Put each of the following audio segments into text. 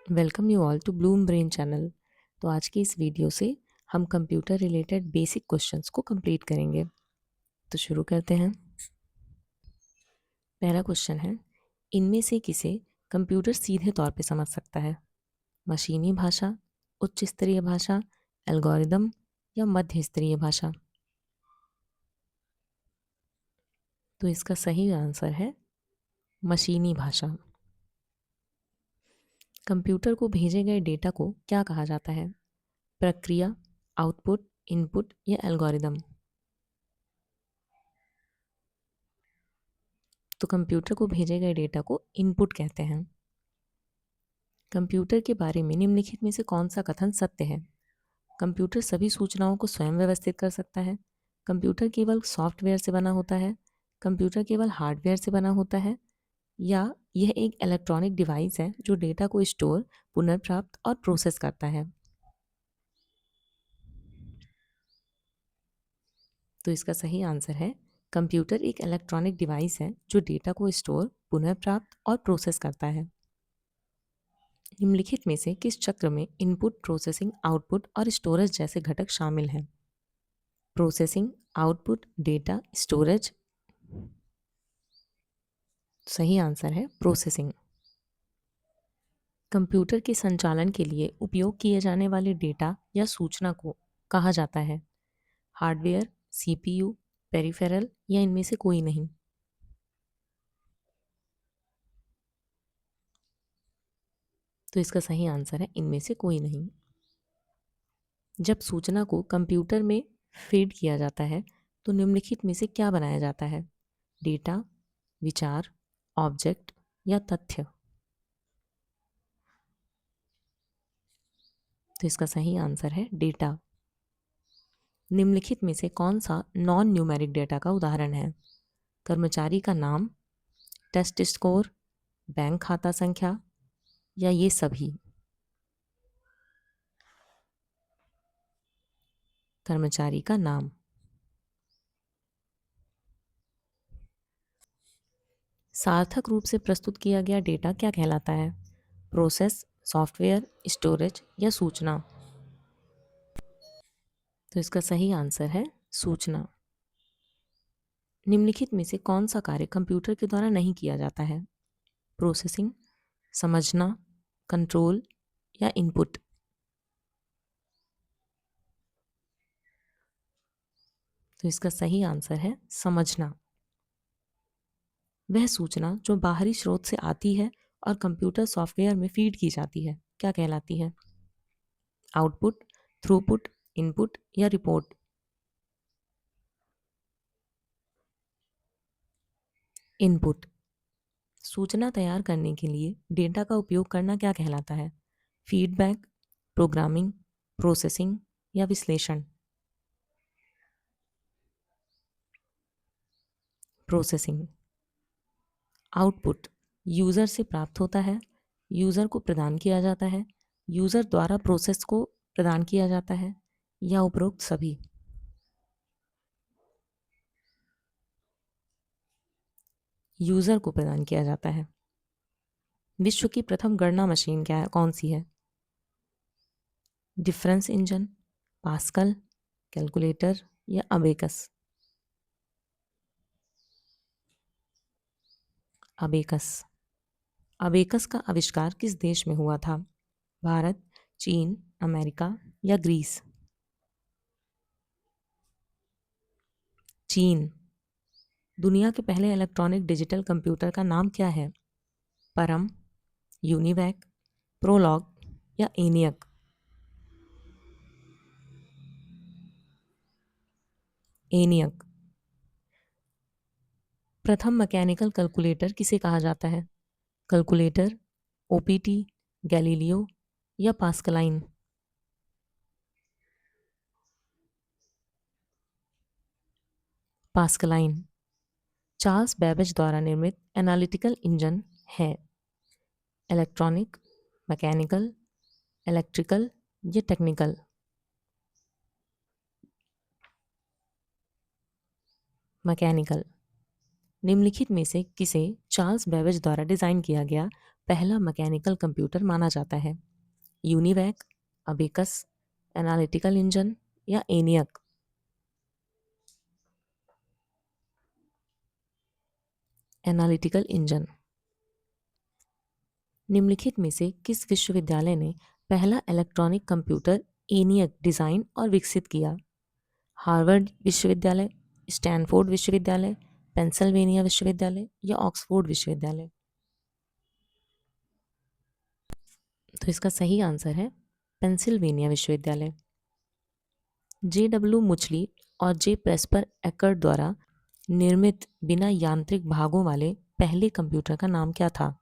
Welcome you all to bloom brain channel. तो आज की इस वीडियो से हम कंप्यूटर रिलेटेड बेसिक क्वेश्चंस को कंप्लीट करेंगे। तो शुरू करते हैं। पहला क्वेश्चन है, इनमें से किसे कंप्यूटर सीधे तौर पे समझ सकता है? मशीनी भाषा, उच्च स्तरीय भाषा, एल्गोरिदम या मध्य स्तरीय भाषा? तो इसका सही आंसर है मशीनी भाषा। कंप्यूटर को भेजे गए डेटा को क्या कहा जाता है? प्रक्रिया, आउटपुट, इनपुट या एल्गोरिदम? तो कंप्यूटर को भेजे गए डेटा को इनपुट कहते हैं। कंप्यूटर के बारे में निम्नलिखित में से कौन सा कथन सत्य है? कंप्यूटर सभी सूचनाओं को स्वयं व्यवस्थित कर सकता है। कंप्यूटर केवल सॉफ्टवेयर से बना होता है। कंप्यूटर केवल हार्डवेयर से बना होता है। या यह एक इलेक्ट्रॉनिक डिवाइस है जो डेटा को स्टोर, पुनर्प्राप्त और प्रोसेस करता है। तो इसका सही आंसर है कंप्यूटर एक इलेक्ट्रॉनिक डिवाइस है जो डेटा को स्टोर, पुनर्प्राप्त और प्रोसेस करता है। निम्नलिखित में से किस चक्र में इनपुट, प्रोसेसिंग, आउटपुट और स्टोरेज जैसे घटक शामिल हैं? Processing, output, data, storage? सही आंसर है प्रोसेसिंग। कंप्यूटर के संचालन के लिए उपयोग किए जाने वाले डेटा या सूचना को कहा जाता है? हार्डवेयर, सीपीयू, पेरिफेरल या इनमें से कोई नहीं? तो इसका सही आंसर है इनमें से कोई नहीं। जब सूचना को कंप्यूटर में फीड किया जाता है तो निम्नलिखित में से क्या बनाया जाता है? डेटा, विचार, ऑब्जेक्ट या तथ्य? तो इसका सही आंसर है डेटा। निम्नलिखित में से कौन सा नॉन न्यूमेरिक डेटा का उदाहरण है? कर्मचारी का नाम, टेस्ट स्कोर, बैंक खाता संख्या या ये सभी? कर्मचारी का नाम। सार्थक रूप से प्रस्तुत किया गया डेटा क्या कहलाता है? प्रोसेस, सॉफ्टवेयर, स्टोरेज या सूचना? तो इसका सही आंसर है सूचना। निम्नलिखित में से कौन सा कार्य कंप्यूटर के द्वारा नहीं किया जाता है? प्रोसेसिंग, समझना, कंट्रोल या इनपुट? तो इसका सही आंसर है समझना। वह सूचना जो बाहरी स्रोत से आती है और कंप्यूटर सॉफ्टवेयर में फीड की जाती है क्या कहलाती है? आउटपुट, थ्रूपुट, इनपुट या रिपोर्ट? इनपुट। सूचना तैयार करने के लिए डेटा का उपयोग करना क्या कहलाता है? फीडबैक, प्रोग्रामिंग, प्रोसेसिंग या विश्लेषण? प्रोसेसिंग। आउटपुट यूज़र से प्राप्त होता है, यूज़र को प्रदान किया जाता है, यूज़र द्वारा प्रोसेस को प्रदान किया जाता है या उपरोक्त सभी? यूज़र को प्रदान किया जाता है। विश्व की प्रथम गणना मशीन क्या है, कौन सी है? डिफरेंस इंजन, पास्कल, कैलकुलेटर या अबेकस? अबेकस। अबेकस का आविष्कार किस देश में हुआ था? भारत, चीन, अमेरिका या ग्रीस? चीन। दुनिया के पहले इलेक्ट्रॉनिक डिजिटल कंप्यूटर का नाम क्या है? परम, यूनिवैक, प्रोलॉग या एनियक? एनियक। प्रथम मैकेनिकल कैलकुलेटर किसे कहा जाता है? कैलकुलेटर, ओपीटी, गैलीलियो या पास्कलाइन? पास्कलाइन। चार्ल्स बेबेज द्वारा निर्मित एनालिटिकल इंजन है? इलेक्ट्रॉनिक, मैकेनिकल, इलेक्ट्रिकल या टेक्निकल? मैकेनिकल। निम्नलिखित में से किसे चार्ल्स बेबेज द्वारा डिजाइन किया गया पहला मैकेनिकल कंप्यूटर माना जाता है? यूनिवैक, अबेकस, एनालिटिकल इंजन या एनियक? Analytical engine. निम्नलिखित में से किस विश्वविद्यालय ने पहला इलेक्ट्रॉनिक कंप्यूटर एनियक डिजाइन और विकसित किया? हार्वर्ड विश्वविद्यालय, स्टैनफोर्ड विश्वविद्यालय, पेंसिल्वेनिया विश्वविद्यालय या ऑक्सफोर्ड विश्वविद्यालय? तो इसका सही आंसर है पेंसिल्वेनिया विश्वविद्यालय। जे.डब्ल्यू. मुचली और जे. प्रेस्पर एकर्ड द्वारा निर्मित बिना यांत्रिक भागों वाले पहले कंप्यूटर का नाम क्या था?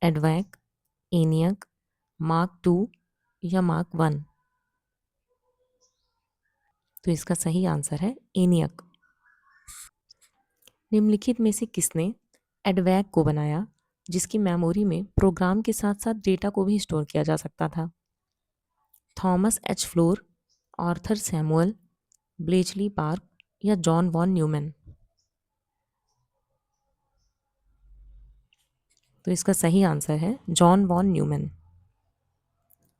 एडवैक, एनियक, मार्क टू या मार्क वन? तो इसका सही आंसर है एनियक। निम्नलिखित में से किसने एडवैक को बनाया जिसकी मेमोरी में प्रोग्राम के साथ साथ डेटा को भी स्टोर किया जा सकता था? Thomas H floor, Arthur Samuel, Bletchley park या जॉन वॉन न्यूमैन? तो इसका सही आंसर है जॉन वॉन न्यूमैन।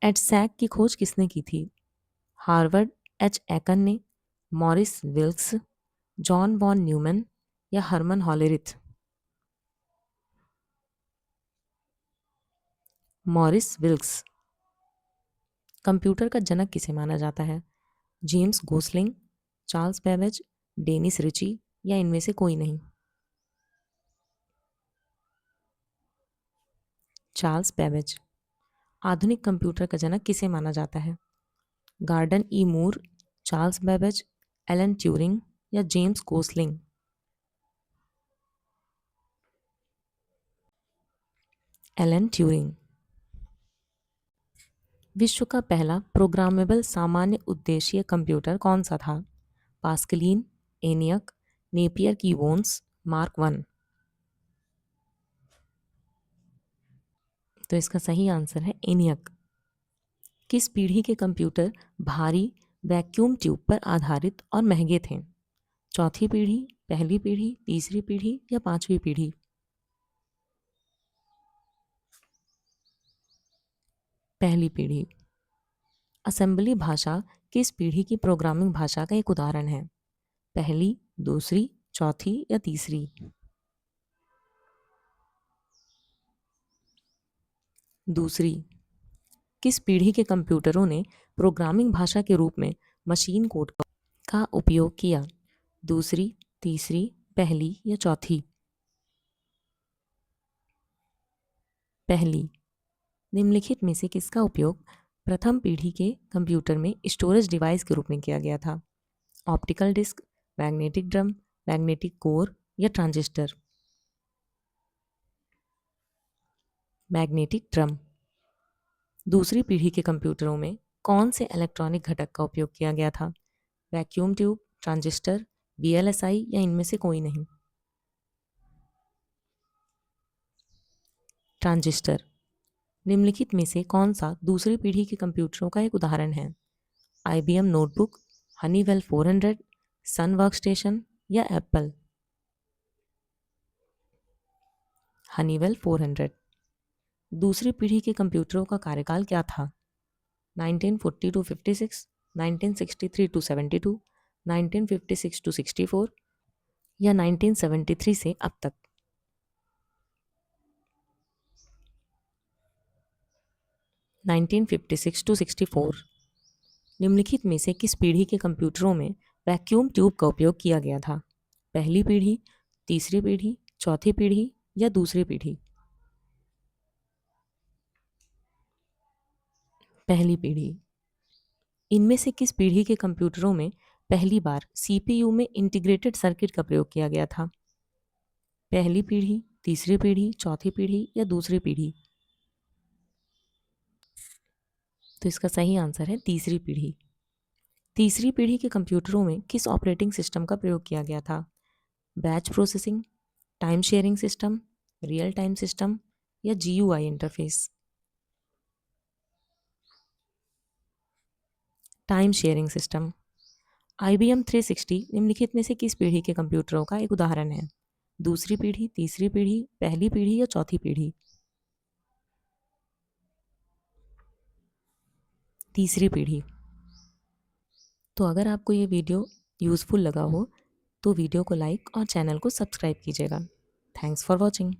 एडसैक की खोज किसने की थी? हार्वर्ड एच एकन ने, Maurice Wilkes, John von Neumann या Herman Hollerith? Maurice Wilkes. Computer का जनक किसे माना जाता है? James Gosling, Charles Babbage, Dennis Ritchie या इनमें से कोई नहीं? Charles Babbage. आधुनिक कंप्यूटर का जनक किसे माना जाता है? गार्डन ई मूर, चार्ल्स बेबेज, एलन ट्यूरिंग या जेम्स गोसलिंग? Alan Turing. विश्व का पहला प्रोग्रामेबल सामान्य उद्देश्य कंप्यूटर कौन सा था? पास्कलीन, एनियक, नेपियर की वोन्स, मार्क वन? तो इसका सही आंसर है एनियक। किस पीढ़ी के कंप्यूटर भारी वैक्यूम ट्यूब पर आधारित और महंगे थे? चौथी पीढ़ी, पहली पीढ़ी, तीसरी पीढ़ी या पांचवी पीढ़ी? पहली पीढ़ी। असेंबली भाषा किस पीढ़ी की प्रोग्रामिंग भाषा का एक उदाहरण है? पहली, दूसरी, चौथी या तीसरी? दूसरी। किस पीढ़ी के कंप्यूटरों ने प्रोग्रामिंग भाषा के रूप में मशीन कोड का उपयोग किया? दूसरी, तीसरी, पहली या चौथी? पहली। निम्नलिखित में से किसका उपयोग प्रथम पीढ़ी के कंप्यूटर में स्टोरेज डिवाइस के रूप में किया गया था? Optical disc, magnetic drum, magnetic core या ट्रांजिस्टर? Magnetic drum. दूसरी पीढ़ी के कंप्यूटरों में कौन से इलेक्ट्रॉनिक घटक का उपयोग किया गया था? वैक्यूम ट्यूब, ट्रांजिस्टर, वीएलएसआई या इनमें से कोई नहीं? ट्रांजिस्टर। निम्नलिखित में से कौन सा दूसरी पीढ़ी के कंप्यूटरों का एक उदाहरण है? आईबीएम नोटबुक, हनीवेल 400, सन वर्कस्टेशन या एप्पल? हनीवेल 400। दूसरी पीढ़ी के कंप्यूटरों का कार्यकाल क्या था? 1940 टू 56, 1963 टू 72, 1956 टू 64 या 1973 से अब तक? 1956 टू 64। निम्नलिखित में से किस पीढ़ी के कंप्यूटरों में वैक्यूम ट्यूब का उपयोग किया गया था? पहली पीढ़ी, तीसरी पीढ़ी, चौथी पीढ़ी या दूसरी पीढ़ी? पहली पीढ़ी। इनमें से किस पीढ़ी के कंप्यूटरों में पहली बार सीपीयू में इंटीग्रेटेड सर्किट का प्रयोग किया गया था? पहली पीढ़ी, तीसरी पीढ़ी, चौथी पीढ़ी या दूसरी पीढ़ी? तो इसका सही आंसर है तीसरी पीढ़ी। तीसरी पीढ़ी के कंप्यूटरों में किस ऑपरेटिंग सिस्टम का प्रयोग किया गया था? Batch processing, time sharing system, real time system या GUI interface? Time sharing system. IBM 360 निम्नलिखित में से किस पीढ़ी के कंप्यूटरों का एक उदाहरण है? दूसरी पीढ़ी, तीसरी पीढ़ी, पहली पीढ़ी या चौथी पीढ़ी? तीसरी पीढ़ी। तो अगर आपको ये वीडियो यूज़फुल लगा हो तो वीडियो को लाइक और चैनल को सब्सक्राइब कीजिएगा। Thanks for watching.